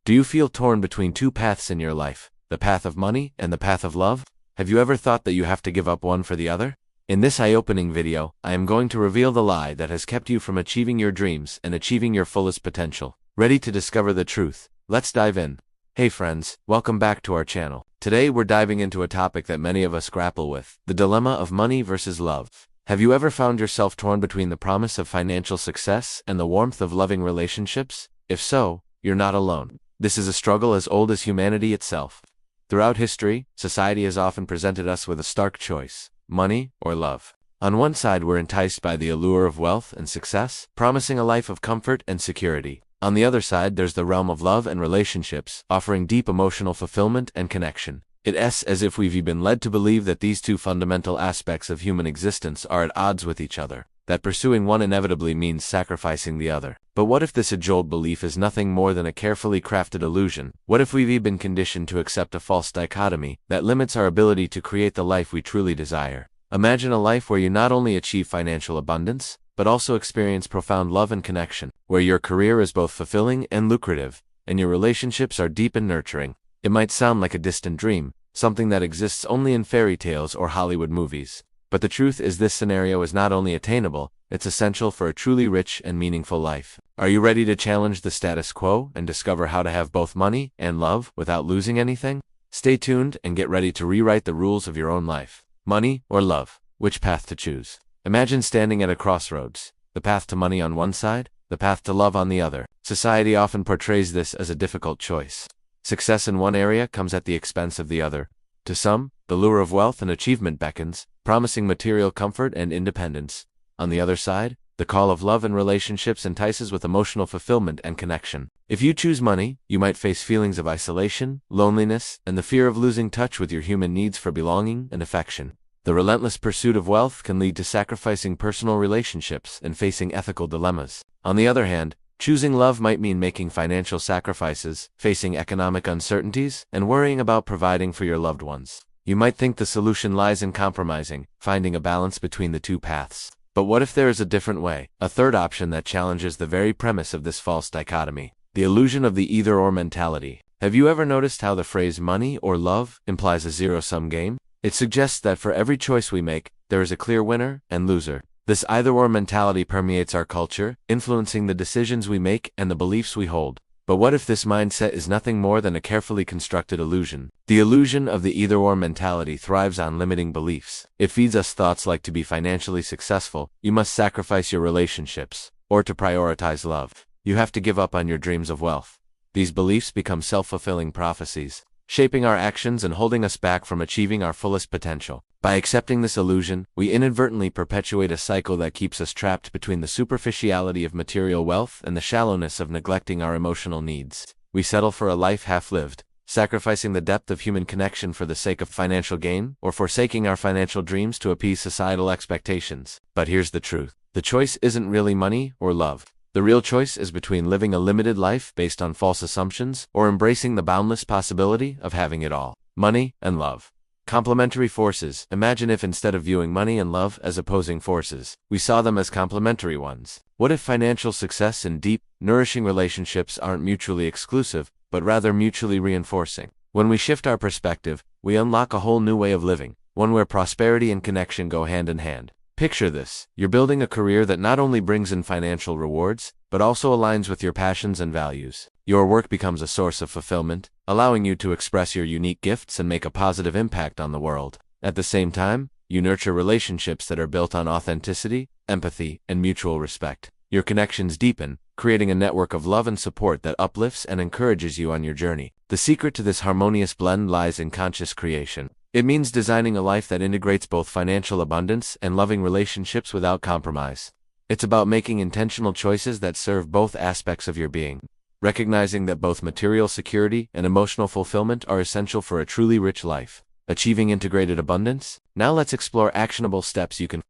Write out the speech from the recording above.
Do you feel torn between two paths in your life, the path of money and the path of love? Have you ever thought that you have to give up one for the other? In this eye-opening video, I am going to reveal the lie that has kept you from achieving your dreams and achieving your fullest potential. Ready to discover the truth? Let's dive in. Hey friends, welcome back to our channel. Today we're diving into a topic that many of us grapple with, the dilemma of money versus love. Have you ever found yourself torn between the promise of financial success and the warmth of loving relationships? If so, you're not alone. This is a struggle as old as humanity itself. Throughout history, society has often presented us with a stark choice: money or love. On one side, we're enticed by the allure of wealth and success, promising a life of comfort and security. On the other side, there's the realm of love and relationships, offering deep emotional fulfillment and connection. It's as if we've been led to believe that these two fundamental aspects of human existence are at odds with each other, that pursuing one inevitably means sacrificing the other. But what if this age-old belief is nothing more than a carefully crafted illusion? What if we've been conditioned to accept a false dichotomy that limits our ability to create the life we truly desire? Imagine a life where you not only achieve financial abundance, but also experience profound love and connection, where your career is both fulfilling and lucrative, and your relationships are deep and nurturing. It might sound like a distant dream, something that exists only in fairy tales or Hollywood movies. But the truth is, this scenario is not only attainable, it's essential for a truly rich and meaningful life. Are you ready to challenge the status quo and discover how to have both money and love without losing anything? Stay tuned and get ready to rewrite the rules of your own life. Money or love? Which path to choose? Imagine standing at a crossroads, the path to money on one side, the path to love on the other. Society often portrays this as a difficult choice. Success in one area comes at the expense of the other. To some, the lure of wealth and achievement beckons, promising material comfort and independence. On the other side, the call of love and relationships entices with emotional fulfillment and connection. If you choose money, you might face feelings of isolation, loneliness, and the fear of losing touch with your human needs for belonging and affection. The relentless pursuit of wealth can lead to sacrificing personal relationships and facing ethical dilemmas. On the other hand, choosing love might mean making financial sacrifices, facing economic uncertainties, and worrying about providing for your loved ones. You might think the solution lies in compromising, finding a balance between the two paths. But what if there is a different way, a third option that challenges the very premise of this false dichotomy? The illusion of the either-or mentality. Have you ever noticed how the phrase money or love implies a zero-sum game? It suggests that for every choice we make, there is a clear winner and loser. This either-or mentality permeates our culture, influencing the decisions we make and the beliefs we hold. But what if this mindset is nothing more than a carefully constructed illusion? The illusion of the either-or mentality thrives on limiting beliefs. It feeds us thoughts like, to be financially successful, you must sacrifice your relationships, or to prioritize love, you have to give up on your dreams of wealth. These beliefs become self-fulfilling prophecies, shaping our actions and holding us back from achieving our fullest potential. By accepting this illusion, we inadvertently perpetuate a cycle that keeps us trapped between the superficiality of material wealth and the shallowness of neglecting our emotional needs. We settle for a life half-lived, sacrificing the depth of human connection for the sake of financial gain, or forsaking our financial dreams to appease societal expectations. But here's the truth. The choice isn't really money or love. The real choice is between living a limited life based on false assumptions or embracing the boundless possibility of having it all. Money and love. Complementary forces. Imagine if, instead of viewing money and love as opposing forces, we saw them as complementary ones. What if financial success and deep, nourishing relationships aren't mutually exclusive, but rather mutually reinforcing? When we shift our perspective, we unlock a whole new way of living, one where prosperity and connection go hand in hand. Picture this: you're building a career that not only brings in financial rewards, but also aligns with your passions and values. Your work becomes a source of fulfillment, allowing you to express your unique gifts and make a positive impact on the world. At the same time, you nurture relationships that are built on authenticity, empathy, and mutual respect. Your connections deepen, creating a network of love and support that uplifts and encourages you on your journey. The secret to this harmonious blend lies in conscious creation. It means designing a life that integrates both financial abundance and loving relationships without compromise. It's about making intentional choices that serve both aspects of your being, recognizing that both material security and emotional fulfillment are essential for a truly rich life. Achieving integrated abundance? Now let's explore actionable steps you can